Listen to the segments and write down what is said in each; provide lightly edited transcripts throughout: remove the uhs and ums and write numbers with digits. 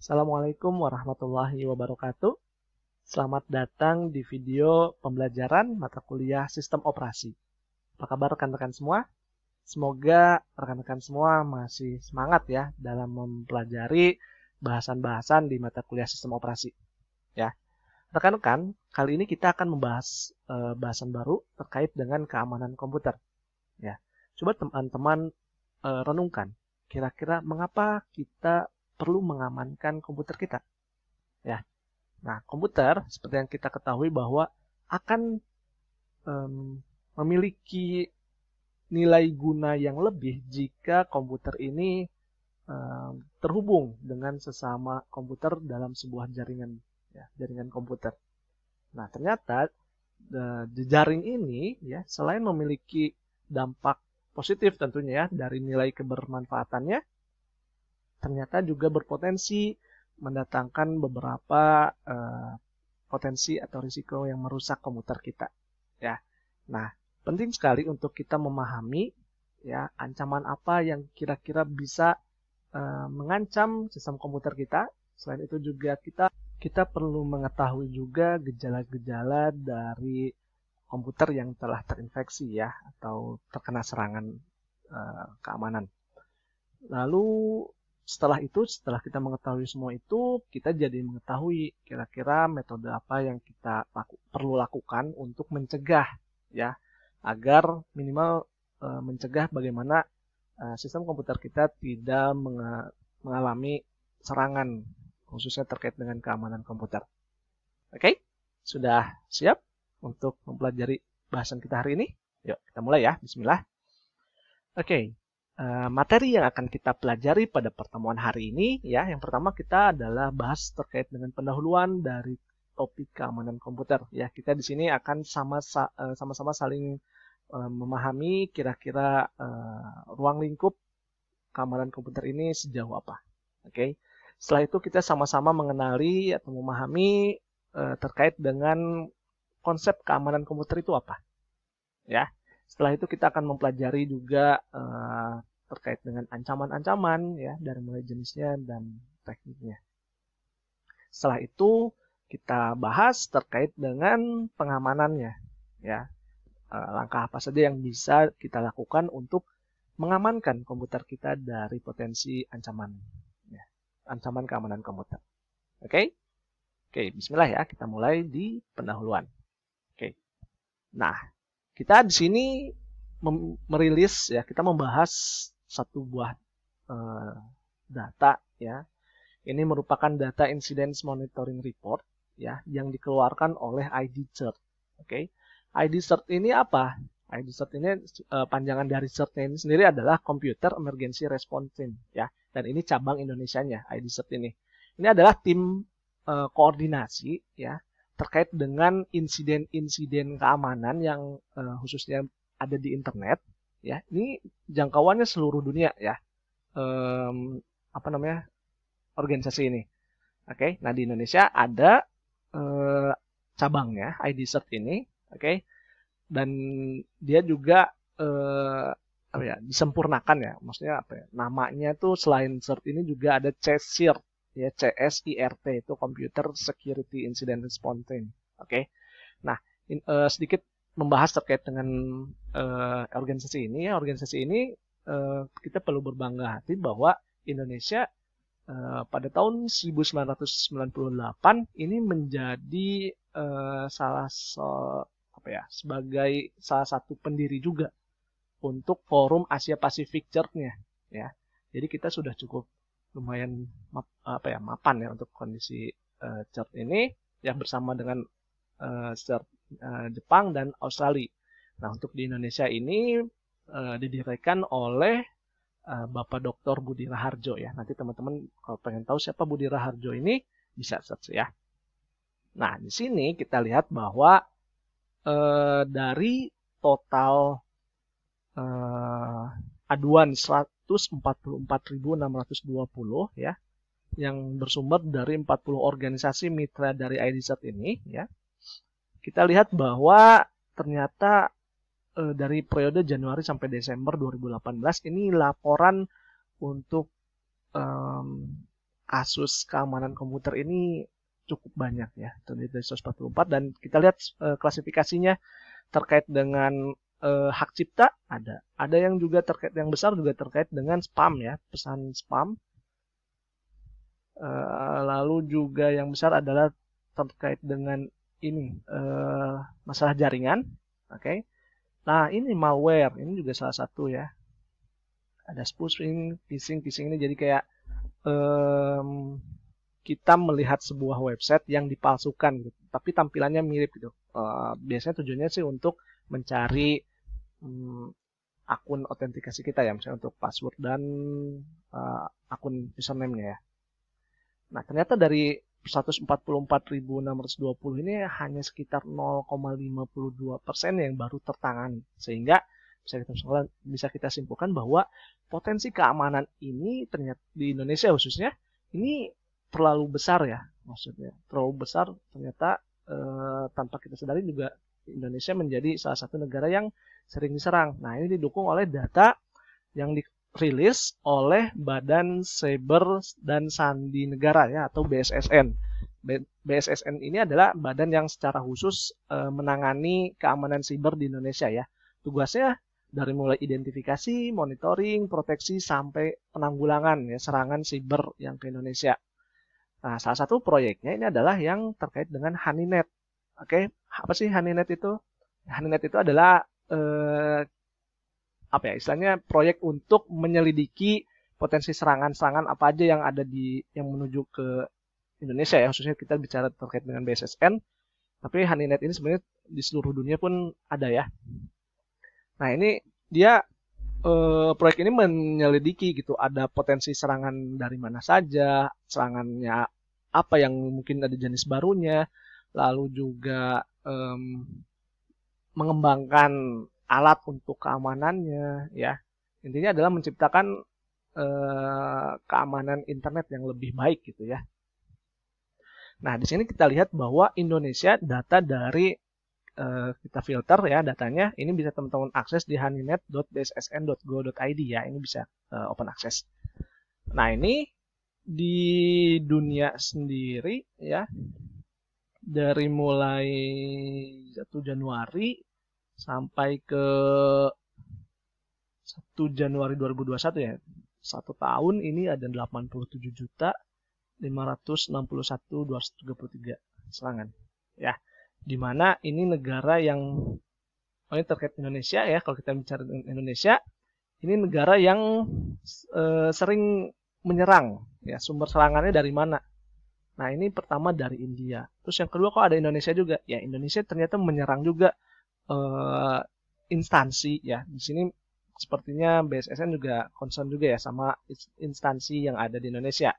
Assalamualaikum warahmatullahi wabarakatuh. Selamat datang di video pembelajaran mata kuliah Sistem Operasi. Apa kabar rekan-rekan semua? Semoga rekan-rekan semua masih semangat ya dalam mempelajari bahasan-bahasan di mata kuliah Sistem Operasi. Ya, rekan-rekan, kali ini kita akan membahas bahasan baru terkait dengan keamanan komputer. Ya, coba teman-teman renungkan, kira-kira mengapa kita perlu mengamankan komputer kita? Ya, nah komputer seperti yang kita ketahui bahwa akan memiliki nilai guna yang lebih jika komputer ini terhubung dengan sesama komputer dalam sebuah jaringan, ya, jaringan komputer. Nah ternyata jejaring ini ya selain memiliki dampak positif tentunya ya dari nilai kebermanfaatannya, ternyata juga berpotensi mendatangkan beberapa potensi atau risiko yang merusak komputer kita. Ya, nah penting sekali untuk kita memahami ya ancaman apa yang kira-kira bisa mengancam sistem komputer kita. Selain itu juga kita perlu mengetahui juga gejala-gejala dari komputer yang telah terinfeksi ya atau terkena serangan keamanan. Lalu setelah kita mengetahui semua itu, kita jadi mengetahui kira-kira metode apa yang kita perlu lakukan untuk mencegah ya, agar minimal mencegah bagaimana sistem komputer kita tidak mengalami serangan khususnya terkait dengan keamanan komputer. Oke, sudah siap untuk mempelajari bahasan kita hari ini? Yuk, kita mulai ya. Bismillah. Oke. Materi yang akan kita pelajari pada pertemuan hari ini ya, yang pertama kita adalah bahas terkait dengan pendahuluan dari topik keamanan komputer ya. Kita di sini akan sama-sama saling memahami kira-kira ruang lingkup keamanan komputer ini sejauh apa. Oke. Setelah itu kita sama-sama mengenali atau memahami terkait dengan konsep keamanan komputer itu apa. Ya. Setelah itu kita akan mempelajari juga terkait dengan ancaman-ancaman ya dari mulai jenisnya dan tekniknya. Setelah itu kita bahas terkait dengan pengamanannya ya. Langkah apa saja yang bisa kita lakukan untuk mengamankan komputer kita dari potensi ancaman ya, ancaman keamanan komputer. Oke? Oke, bismillah ya, kita mulai di pendahuluan. Oke. Nah, kita di sini merilis ya, kita membahas satu buah data ya. Ini merupakan data Incident Monitoring Report ya yang dikeluarkan oleh IDCERT. Oke. IDCERT ini apa? IDCERT ini panjangan dari CERT ini sendiri adalah Computer Emergency Response Team ya. Dan ini cabang Indonesianya IDCERT ini. Ini adalah tim koordinasi ya terkait dengan insiden-insiden keamanan yang khususnya ada di internet ya. Ini jangkauannya seluruh dunia ya. Organisasi ini. Oke. Nah, di Indonesia ada cabangnya IDCERT ini, oke. Dan dia juga disempurnakan ya. Maksudnya apa ya? Namanya tuh selain CERT ini juga ada CSIRT ya, CSIRT itu Computer Security Incident Response Team. Oke. Nah, sedikit membahas terkait dengan organisasi ini ya. Organisasi ini kita perlu berbangga hati bahwa Indonesia pada tahun 1998 ini menjadi sebagai salah satu pendiri juga untuk Forum Asia Pasifik CERT-nya ya. Jadi kita sudah cukup lumayan mapan ya untuk kondisi CERT ini ya bersama dengan CERT Jepang dan Australia. Nah, untuk di Indonesia ini didirikan oleh Bapak Dr. Budi Raharjo ya. Nanti teman-teman kalau pengen tahu siapa Budi Raharjo ini bisa search ya. Nah, di sini kita lihat bahwa dari total aduan 144.620 ya yang bersumber dari 40 organisasi mitra dari IDCERT ini ya. Kita lihat bahwa ternyata dari periode Januari sampai Desember 2018 ini laporan untuk kasus keamanan komputer ini cukup banyak ya, terdiri dari 144, dan kita lihat klasifikasinya terkait dengan hak cipta ada yang juga terkait, yang besar juga terkait dengan spam ya, pesan spam. Lalu juga yang besar adalah terkait dengan ini masalah jaringan. Oke. Nah, ini malware, ini juga salah satu ya. Ada spoofing, phishing ini jadi kayak kita melihat sebuah website yang dipalsukan gitu, tapi tampilannya mirip gitu. Biasanya tujuannya sih untuk mencari akun autentikasi kita ya, misalnya untuk password dan akun username-nya ya. Nah, ternyata dari 144.620 ini hanya sekitar 0,52% yang baru tertangani. Sehingga bisa kita simpulkan bahwa potensi keamanan ini ternyata di Indonesia khususnya ini terlalu besar ya. Maksudnya terlalu besar, ternyata tanpa kita sadari juga Indonesia menjadi salah satu negara yang sering diserang. Nah, ini didukung oleh data yang dirilis oleh Badan Cyber dan Sandi Negara ya, atau BSSN. BSSN ini adalah badan yang secara khusus menangani keamanan siber di Indonesia ya. Tugasnya dari mulai identifikasi, monitoring, proteksi sampai penanggulangan ya serangan siber yang ke Indonesia. Nah, salah satu proyeknya ini adalah yang terkait dengan Honeynet. Oke, apa sih Honeynet itu? Honeynet itu adalah apa ya, istilahnya proyek untuk menyelidiki potensi serangan-serangan apa aja yang ada yang menuju ke Indonesia ya, khususnya kita bicara terkait dengan BSSN. Tapi Honeynet ini sebenarnya di seluruh dunia pun ada ya. Nah, ini dia proyek ini menyelidiki gitu, ada potensi serangan dari mana saja, serangannya apa yang mungkin ada jenis barunya, lalu juga mengembangkan alat untuk keamanannya ya. Intinya adalah menciptakan keamanan internet yang lebih baik gitu ya. Nah, di sini kita lihat bahwa Indonesia data dari kita filter ya datanya, ini bisa teman-teman akses di honeynet.bssn.go.id ya, ini bisa open access. Nah, ini di dunia sendiri ya, dari mulai 1 Januari sampai ke 1 Januari 2021 ya, 1 tahun ini ada 87.561.233 serangan ya. Dimana ini negara yang ini terkait Indonesia ya, kalau kita bicara Indonesia, ini negara yang sering menyerang ya, sumber serangannya dari mana? Nah, ini pertama dari India. Terus yang kedua kok ada Indonesia juga? Ya, Indonesia ternyata menyerang juga instansi ya. Di sini sepertinya BSSN juga concern juga ya sama instansi yang ada di Indonesia.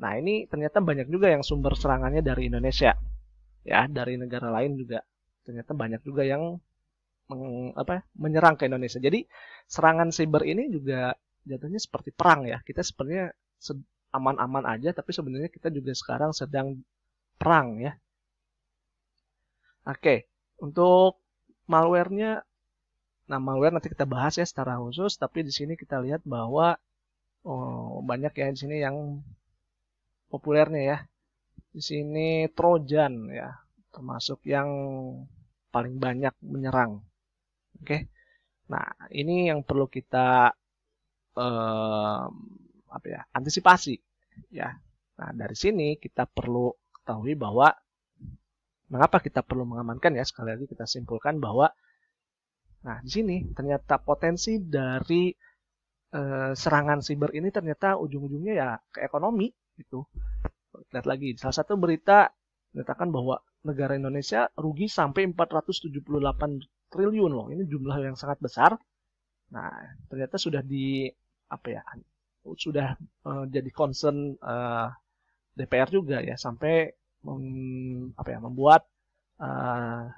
Nah, ini ternyata banyak juga yang sumber serangannya dari Indonesia. Ya, dari negara lain juga ternyata banyak juga yang menyerang ke Indonesia. Jadi serangan cyber ini juga jatuhnya seperti perang ya. Kita sebenarnya aman-aman aja, tapi sebenarnya kita juga sekarang sedang perang ya. Oke, untuk malware-nya, nah malware nanti kita bahas ya secara khusus. Tapi di sini kita lihat bahwa banyak ya di sini yang populernya ya. Di sini Trojan ya, termasuk yang paling banyak menyerang. Oke. Nah, ini yang perlu kita antisipasi ya. Nah, dari sini kita perlu ketahui bahwa mengapa kita perlu mengamankan ya. Sekali lagi kita simpulkan bahwa nah, di sini ternyata potensi dari serangan siber ini ternyata ujung-ujungnya ya ke ekonomi gitu. Lihat lagi, salah satu berita menyatakan bahwa negara Indonesia rugi sampai 478 triliun loh. Ini jumlah yang sangat besar. Nah, ternyata sudah sudah jadi concern DPR juga ya, sampai membuat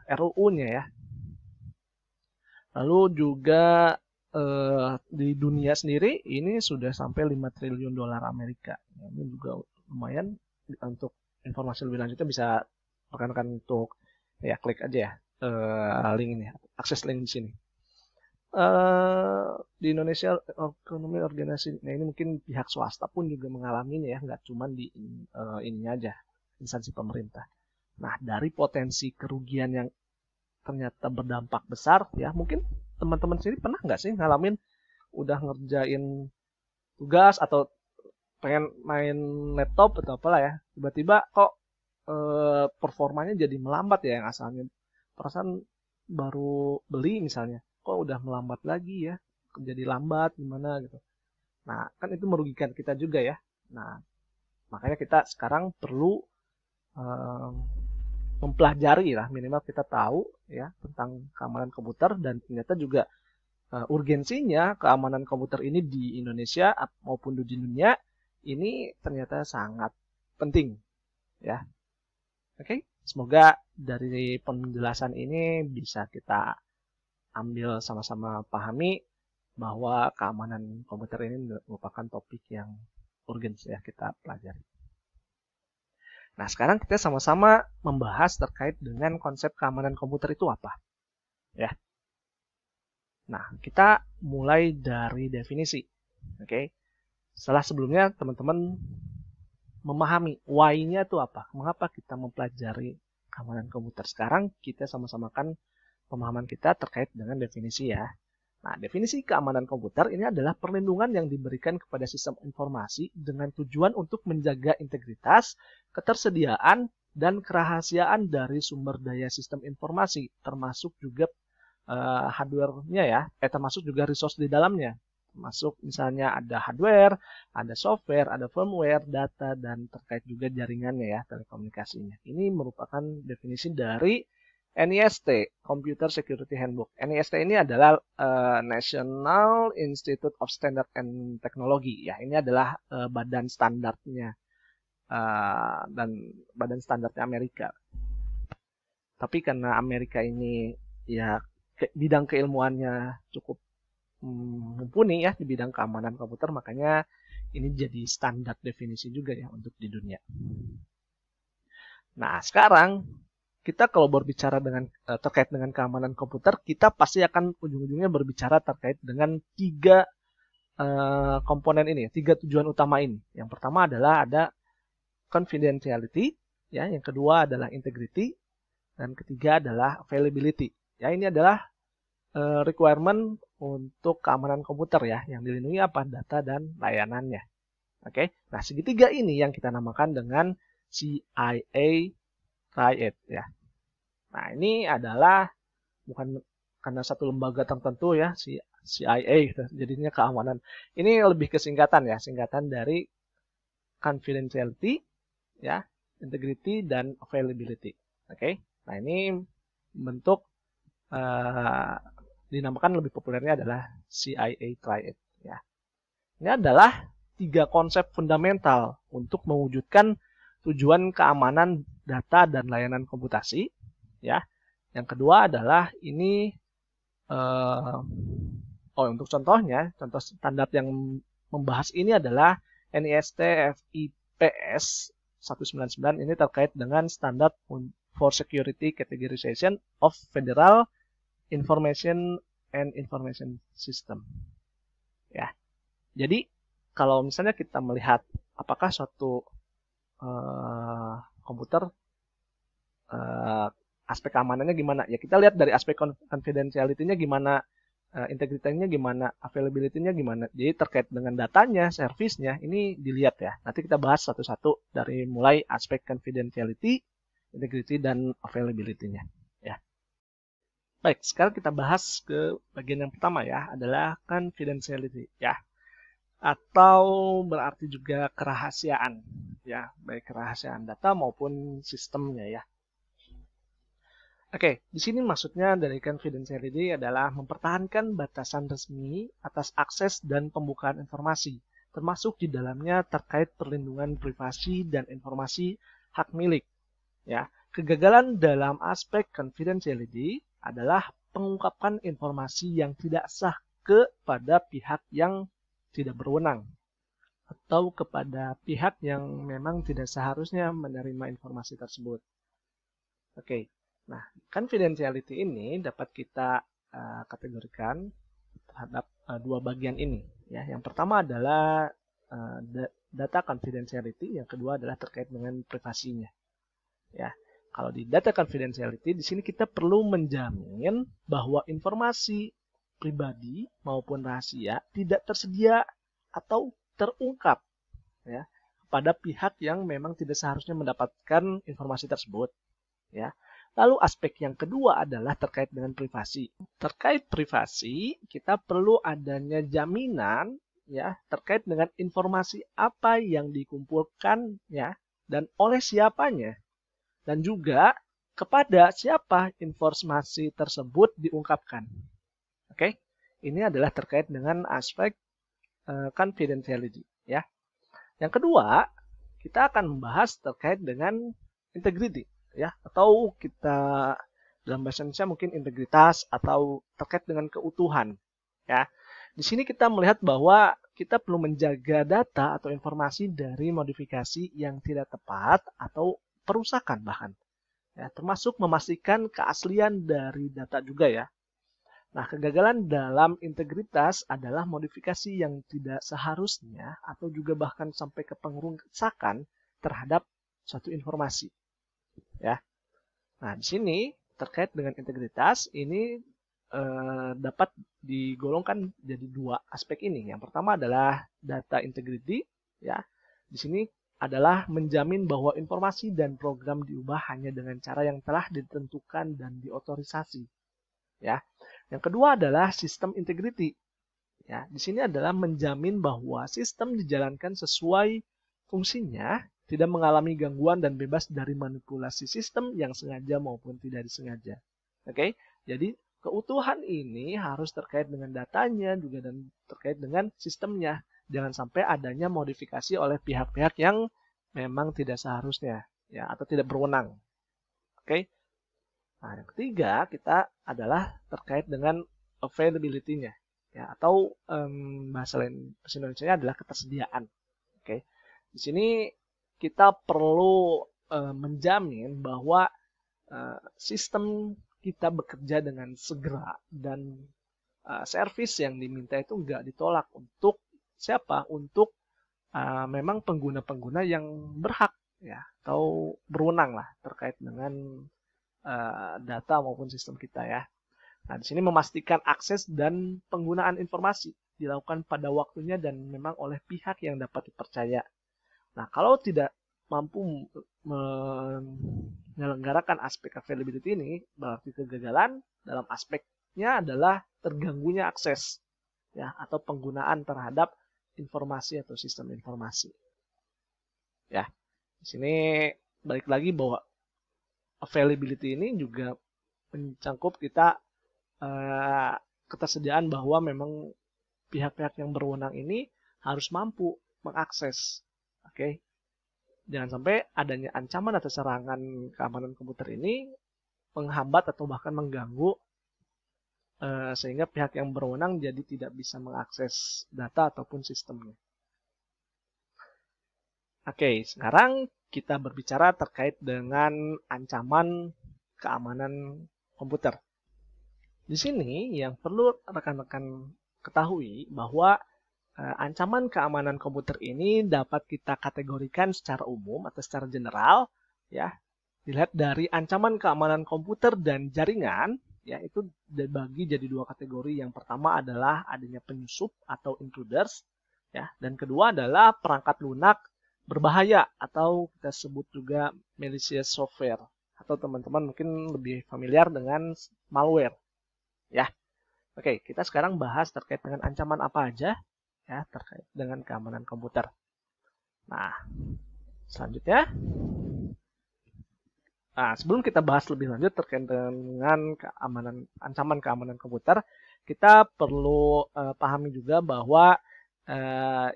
RUU-nya ya. Lalu juga di dunia sendiri ini sudah sampai 5 triliun dolar Amerika. Ini juga lumayan. Untuk informasi lebih lanjutnya bisa rekan-rekan untuk ya klik aja ya link ini, akses link di sini. di Indonesia ekonomi organisasi, nah ini mungkin pihak swasta pun juga mengalami ini ya, nggak cuma di ini aja, instansi pemerintah. Nah, dari potensi kerugian yang ternyata berdampak besar, ya mungkin teman-teman sendiri pernah nggak sih ngalamin udah ngerjain tugas atau pengen main laptop atau apalah ya, tiba-tiba kok performanya jadi melambat ya, yang asalnya perasaan baru beli misalnya, kok udah melambat lagi ya, jadi lambat gimana gitu. Nah, kan itu merugikan kita juga ya. Nah, makanya kita sekarang perlu eh, mempelajari lah, minimal kita tahu ya tentang keamanan komputer, dan ternyata juga urgensinya keamanan komputer ini di Indonesia maupun di dunia ini ternyata sangat penting ya. Oke, semoga dari penjelasan ini bisa kita ambil sama-sama pahami bahwa keamanan komputer ini merupakan topik yang urgen ya kita pelajari. Nah, sekarang kita sama-sama membahas terkait dengan konsep keamanan komputer itu apa. Ya. Nah, kita mulai dari definisi. Oke. Setelah sebelumnya teman-teman memahami why-nya itu apa, mengapa kita mempelajari keamanan komputer. Sekarang kita sama-samakan pemahaman kita terkait dengan definisi ya. Nah, definisi keamanan komputer ini adalah perlindungan yang diberikan kepada sistem informasi dengan tujuan untuk menjaga integritas, ketersediaan, dan kerahasiaan dari sumber daya sistem informasi, termasuk juga hardware-nya ya, termasuk juga resource di dalamnya. Termasuk misalnya ada hardware, ada software, ada firmware, data, dan terkait juga jaringannya ya, telekomunikasinya. Ini merupakan definisi dari NIST, Computer Security Handbook. NIST ini adalah National Institute of Standard and Technology. Ya, ini adalah badan standarnya dan badan standarnya Amerika. Tapi karena Amerika ini ya bidang keilmuannya cukup mumpuni ya di bidang keamanan komputer, makanya ini jadi standar definisi juga ya untuk di dunia. Nah, sekarang kita kalau berbicara dengan terkait dengan keamanan komputer, kita pasti akan ujung-ujungnya berbicara terkait dengan tiga komponen ini, tiga tujuan utama ini. Yang pertama adalah ada confidentiality, ya, yang kedua adalah integrity, dan ketiga adalah availability. Ya, ini adalah requirement untuk keamanan komputer ya, yang dilindungi apa? Data dan layanannya. Oke, nah segitiga ini yang kita namakan dengan CIA Triad ya. Nah, ini adalah bukan karena satu lembaga tertentu ya, CIA gitu, jadinya keamanan. Ini lebih ke singkatan ya, singkatan dari confidentiality ya, integrity dan availability. Oke. Nah, ini bentuk dinamakan lebih populernya adalah CIA Triad ya. Ini adalah tiga konsep fundamental untuk mewujudkan tujuan keamanan data dan layanan komputasi ya. Yang kedua adalah ini untuk contohnya, contoh standar yang membahas ini adalah NIST FIPS 199, ini terkait dengan standar for security categorization of federal information and information system. Ya. Jadi kalau misalnya kita melihat apakah suatu komputer aspek keamanannya gimana, ya kita lihat dari aspek confidentiality-nya gimana, integritasnya gimana, availability-nya gimana. Jadi terkait dengan datanya, servisnya, ini dilihat ya. Nanti kita bahas satu-satu dari mulai aspek confidentiality, integrity, dan availability-nya. Ya. Baik, sekarang kita bahas ke bagian yang pertama ya, adalah confidentiality ya. Atau berarti juga kerahasiaan ya, baik kerahasiaan data maupun sistemnya ya. Oke, di sini maksudnya dari confidentiality adalah mempertahankan batasan resmi atas akses dan pembukaan informasi, termasuk di dalamnya terkait perlindungan privasi dan informasi hak milik. Ya, kegagalan dalam aspek confidentiality adalah pengungkapan informasi yang tidak sah kepada pihak yang tidak berwenang atau kepada pihak yang memang tidak seharusnya menerima informasi tersebut. Oke. Nah, confidentiality ini dapat kita kategorikan terhadap dua bagian ini. Ya, yang pertama adalah data confidentiality, yang kedua adalah terkait dengan privasinya. Ya, kalau di data confidentiality di sini kita perlu menjamin bahwa informasi pribadi maupun rahasia tidak tersedia atau terungkap ya pada pihak yang memang tidak seharusnya mendapatkan informasi tersebut. Ya. Lalu aspek yang kedua adalah terkait dengan privasi. Terkait privasi, kita perlu adanya jaminan ya terkait dengan informasi apa yang dikumpulkan ya dan oleh siapanya dan juga kepada siapa informasi tersebut diungkapkan. Oke. Ini adalah terkait dengan aspek confidentiality ya. Yang kedua, kita akan membahas terkait dengan integrity ya, atau kita dalam bahasa Indonesia mungkin integritas atau terkait dengan keutuhan ya. Di sini kita melihat bahwa kita perlu menjaga data atau informasi dari modifikasi yang tidak tepat atau perusakan bahkan. Ya, termasuk memastikan keaslian dari data juga ya. Nah, kegagalan dalam integritas adalah modifikasi yang tidak seharusnya atau juga bahkan sampai ke pengerusakan terhadap suatu informasi. Ya. Nah, di sini terkait dengan integritas ini dapat digolongkan jadi dua aspek ini. Yang pertama adalah data integrity, ya. Di sini adalah menjamin bahwa informasi dan program diubah hanya dengan cara yang telah ditentukan dan diotorisasi. Ya. Yang kedua adalah sistem integrity. Ya, di sini adalah menjamin bahwa sistem dijalankan sesuai fungsinya, tidak mengalami gangguan dan bebas dari manipulasi sistem yang sengaja maupun tidak disengaja. Oke, jadi keutuhan ini harus terkait dengan datanya juga dan terkait dengan sistemnya. Jangan sampai adanya modifikasi oleh pihak-pihak yang memang tidak seharusnya, ya, atau tidak berwenang. Oke. Nah, yang ketiga kita adalah terkait dengan availability-nya, ya, atau bahasa lain bahasa Indonesia adalah ketersediaan. Oke, di sini kita perlu menjamin bahwa sistem kita bekerja dengan segera dan servis yang diminta itu enggak ditolak untuk siapa? Untuk memang pengguna-pengguna yang berhak, ya, atau berwenang lah terkait dengan data maupun sistem kita ya. Nah, di sini memastikan akses dan penggunaan informasi dilakukan pada waktunya dan memang oleh pihak yang dapat dipercaya. Nah, kalau tidak mampu menyelenggarakan aspek availability ini, berarti kegagalan dalam aspeknya adalah terganggunya akses ya atau penggunaan terhadap informasi atau sistem informasi. Ya. Di sini balik lagi bahwa availability ini juga mencangkup kita ketersediaan bahwa memang pihak-pihak yang berwenang ini harus mampu mengakses. Oke. Jangan sampai adanya ancaman atau serangan keamanan komputer ini menghambat atau bahkan mengganggu sehingga pihak yang berwenang jadi tidak bisa mengakses data ataupun sistemnya. Oke, sekarang kita berbicara terkait dengan ancaman keamanan komputer. Di sini yang perlu rekan-rekan ketahui bahwa ancaman keamanan komputer ini dapat kita kategorikan secara umum atau secara general, ya. Dilihat dari ancaman keamanan komputer dan jaringan, ya, itu dibagi jadi dua kategori. Yang pertama adalah adanya penyusup atau intruders, ya, dan kedua adalah perangkat lunak berbahaya atau kita sebut juga malicious software atau teman-teman mungkin lebih familiar dengan malware ya. Oke, kita sekarang bahas terkait dengan ancaman apa aja ya terkait dengan keamanan komputer. Nah, selanjutnya sebelum kita bahas lebih lanjut terkait dengan ancaman keamanan komputer, kita perlu pahami juga bahwa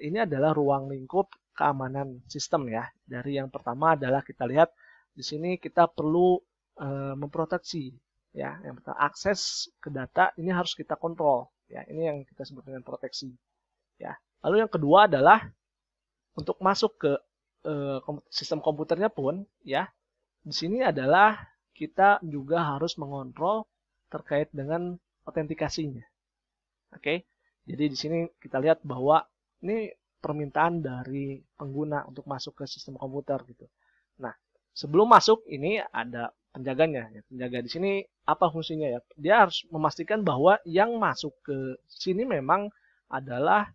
ini adalah ruang lingkup keamanan sistem ya. Dari yang pertama adalah kita lihat di sini kita perlu memproteksi ya. Yang pertama akses ke data ini harus kita kontrol ya. Ini yang kita sebut dengan proteksi ya. Lalu yang kedua adalah untuk masuk ke sistem komputernya pun ya. Di sini adalah kita juga harus mengontrol terkait dengan autentikasinya. Oke. Jadi di sini kita lihat bahwa ini permintaan dari pengguna untuk masuk ke sistem komputer gitu. Nah, sebelum masuk ini ada penjaganya. Ya. Penjaga di sini apa fungsinya ya? Dia harus memastikan bahwa yang masuk ke sini memang adalah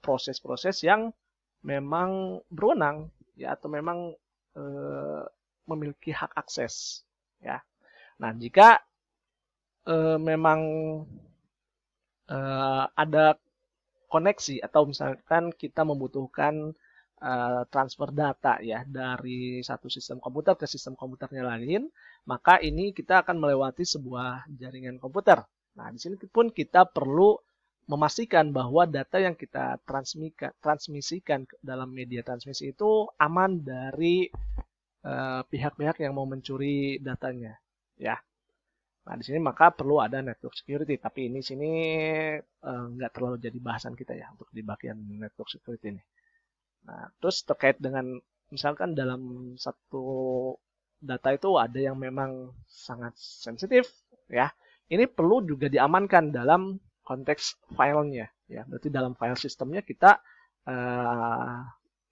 proses-proses yang memang berwenang ya atau memang memiliki hak akses ya. Nah, jika memang ada koneksi atau misalkan kita membutuhkan transfer data ya dari satu sistem komputer ke sistem komputernya lain, maka ini kita akan melewati sebuah jaringan komputer. Nah, di sini pun kita perlu memastikan bahwa data yang kita transmisikan dalam media transmisi itu aman dari pihak-pihak yang mau mencuri datanya, ya. Nah, di sini maka perlu ada network security, tapi ini sini nggak terlalu jadi bahasan kita ya untuk di bagian network security ini. Nah, terus terkait dengan misalkan dalam satu data itu ada yang memang sangat sensitif, ya. Ini perlu juga diamankan dalam konteks filenya, ya. Berarti dalam file sistemnya kita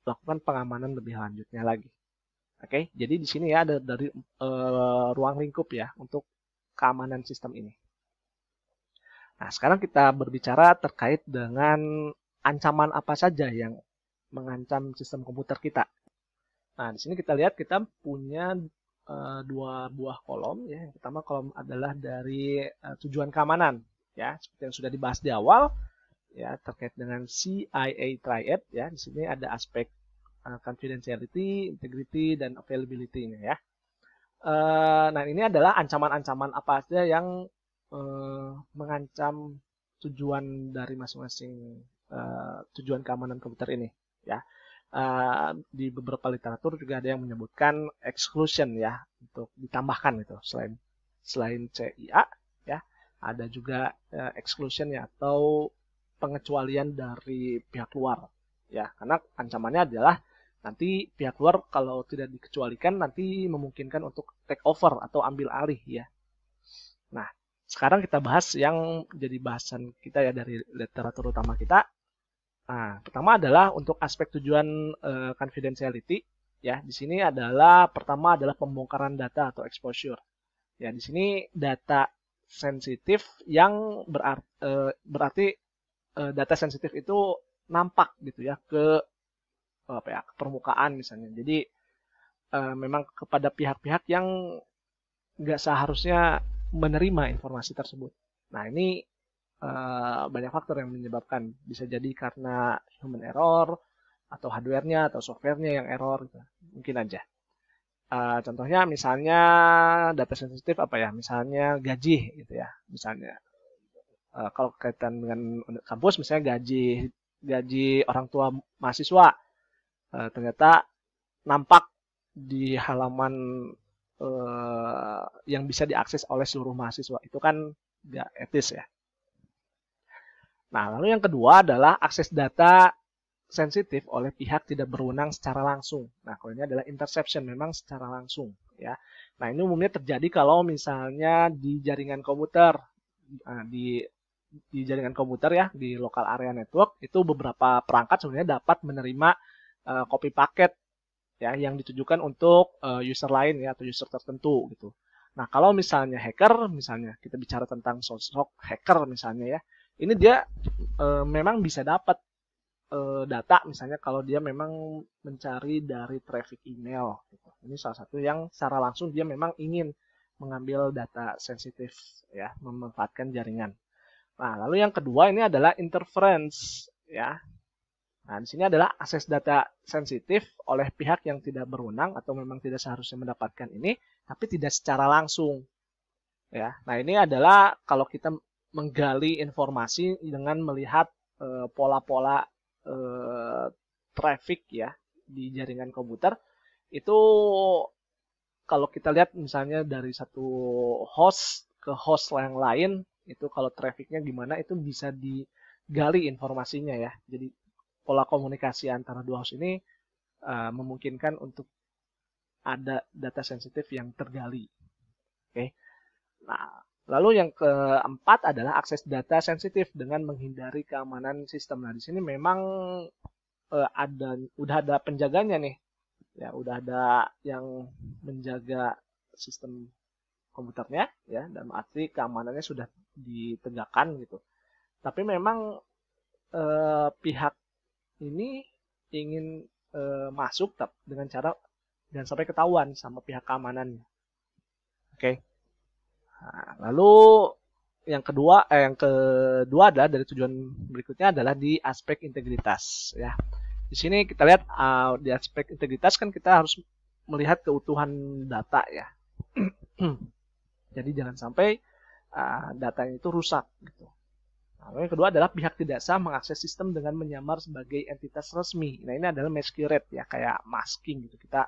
lakukan pengamanan lebih lanjutnya lagi. Oke, jadi di sini ya ada dari ruang lingkup ya untuk keamanan sistem ini. Nah, sekarang kita berbicara terkait dengan ancaman apa saja yang mengancam sistem komputer kita. Nah, di sini kita lihat kita punya dua buah kolom ya. Yang pertama kolom adalah dari tujuan keamanan ya, seperti yang sudah dibahas di awal ya terkait dengan CIA Triad ya. Di sini ada aspek confidentiality, integrity dan availability-nya ya. Nah, ini adalah ancaman-ancaman apa saja yang mengancam tujuan dari masing-masing tujuan keamanan komputer ini ya. Di beberapa literatur juga ada yang menyebutkan exclusion ya untuk ditambahkan itu selain CIA ya ada juga exclusion ya atau pengecualian dari pihak luar ya karena ancamannya adalah nanti pihak luar kalau tidak dikecualikan nanti memungkinkan untuk take over atau ambil alih ya. Nah, sekarang kita bahas yang jadi bahasan kita ya dari literatur utama kita. Nah, pertama adalah untuk aspek tujuan confidentiality ya. Di sini adalah pertama adalah pembongkaran data atau exposure. Ya, di sini data sensitif yang berarti data sensitif itu nampak gitu ya ke permukaan misalnya. Jadi memang kepada pihak-pihak yang nggak seharusnya menerima informasi tersebut. Nah ini banyak faktor yang menyebabkan. Bisa jadi karena human error atau hardware-nya atau software-nya yang error gitu. Mungkin aja. Contohnya misalnya data sensitif apa ya? Misalnya gaji gitu ya. Misalnya kalau kaitan dengan kampus misalnya gaji orang tua mahasiswa ternyata nampak di halaman yang bisa diakses oleh seluruh mahasiswa. Itu kan nggak etis ya. Nah, lalu yang kedua adalah akses data sensitif oleh pihak tidak berwenang secara langsung. Nah, kalau ini adalah interception, memang secara langsung. Ya. Nah, ini umumnya terjadi kalau misalnya di jaringan komputer, di jaringan komputer ya, di local area network, itu beberapa perangkat sebenarnya dapat menerima copy paket ya yang ditujukan untuk user lain ya atau user tertentu gitu. Nah, kalau misalnya hacker, misalnya kita bicara tentang sosok hacker misalnya ya, ini dia memang bisa dapat data misalnya kalau dia memang mencari dari traffic email gitu. Ini salah satu yang secara langsung dia memang ingin mengambil data sensitif ya, memanfaatkan jaringan. Nah, lalu yang kedua ini adalah interference ya. Nah, di sini adalah akses data sensitif oleh pihak yang tidak berwenang atau memang tidak seharusnya mendapatkan ini, tapi tidak secara langsung. Ya, nah ini adalah kalau kita menggali informasi dengan melihat pola-pola traffic ya di jaringan komputer, itu kalau kita lihat misalnya dari satu host ke host yang lain, itu kalau trafficnya gimana itu bisa digali informasinya ya. Jadi pola komunikasi antara dua host ini memungkinkan untuk ada data sensitif yang tergali. Oke. Nah, Lalu yang keempat adalah akses data sensitif dengan menghindari keamanan sistem. Nah, di sini memang udah ada penjaganya nih. Ya, udah ada yang menjaga sistem komputernya ya, dan arti keamanannya sudah ditegakkan gitu. Tapi memang pihak ini ingin masuk dengan cara jangan sampai ketahuan sama pihak keamanannya. Oke. Nah, lalu yang kedua adalah dari tujuan berikutnya adalah di aspek integritas ya. Di sini kita lihat di aspek integritas kan kita harus melihat keutuhan data ya. Jadi jangan sampai data itu rusak gitu. Lalu yang kedua adalah pihak tidak sah mengakses sistem dengan menyamar sebagai entitas resmi. Nah, ini adalah masquerade ya, kayak masking gitu. Kita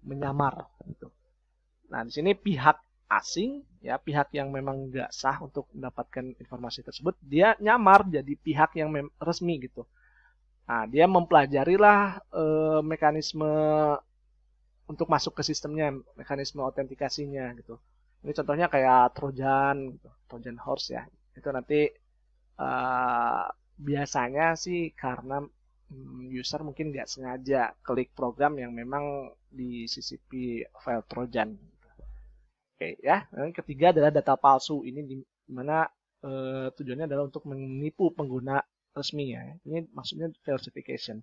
menyamar gitu. Nah, di sini pihak asing ya, pihak yang memang nggak sah untuk mendapatkan informasi tersebut, dia nyamar jadi pihak yang resmi gitu. Nah, dia mempelajarilah mekanisme untuk masuk ke sistemnya, mekanisme autentikasinya gitu. Ini contohnya kayak Trojan, gitu, Trojan horse ya. Itu nanti biasanya sih karena user mungkin nggak sengaja klik program yang memang disisipi file Trojan. Oke ya. Yang ketiga adalah data palsu. Ini di mana tujuannya adalah untuk menipu pengguna resmi ya. Ini maksudnya falsification.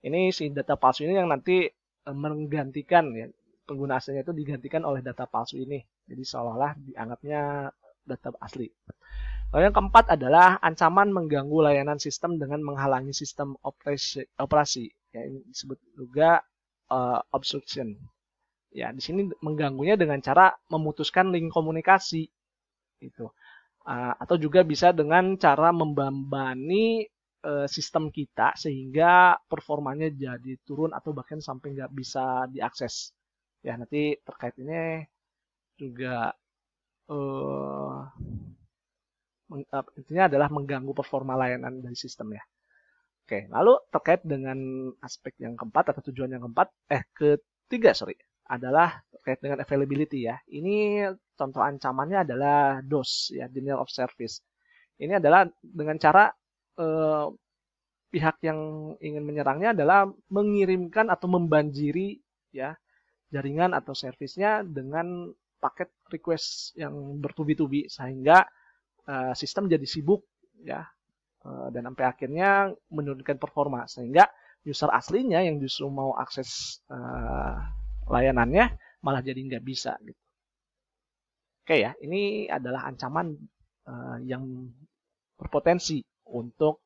Ini si data palsu ini yang nanti menggantikan ya, pengguna aslinya itu digantikan oleh data palsu ini. Jadi seolah-olah dianggapnya data asli. Lalu yang keempat adalah ancaman mengganggu layanan sistem dengan menghalangi sistem operasi. Ya, ini disebut juga obstruction. Ya, di sini mengganggunya dengan cara memutuskan link komunikasi. Gitu. Atau juga bisa dengan cara membebani sistem kita sehingga performanya jadi turun atau bahkan sampai nggak bisa diakses. Ya, nanti terkait ini juga intinya adalah mengganggu performa layanan dari sistem ya. Oke, lalu terkait dengan aspek yang keempat atau tujuan yang ketiga adalah terkait dengan availability ya. Ini contoh ancamannya adalah DOS ya, denial of service. Ini adalah dengan cara pihak yang ingin menyerangnya adalah mengirimkan atau membanjiri ya jaringan atau servisnya dengan paket request yang bertubi-tubi sehingga sistem jadi sibuk ya dan sampai akhirnya menurunkan performa sehingga user aslinya yang justru mau akses layanannya malah jadi nggak bisa gitu. Oke ya, ini adalah ancaman yang berpotensi untuk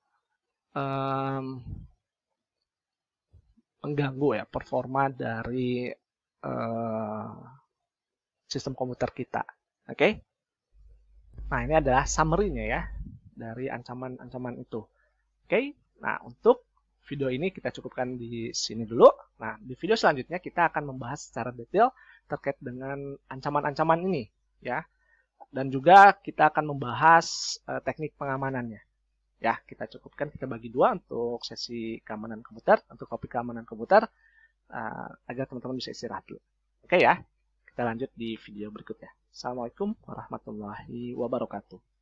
mengganggu ya performa dari sistem komputer kita. Oke? Nah, ini adalah summary-nya ya dari ancaman-ancaman itu. Oke? Nah, untuk video ini kita cukupkan di sini dulu. Nah, di video selanjutnya kita akan membahas secara detail terkait dengan ancaman-ancaman ini ya. Dan juga kita akan membahas teknik pengamanannya. Ya, kita cukupkan, kita bagi dua untuk sesi keamanan komputer, untuk topik keamanan komputer, agar teman-teman bisa istirahat dulu. Oke ya, kita lanjut di video berikutnya. Assalamualaikum warahmatullahi wabarakatuh.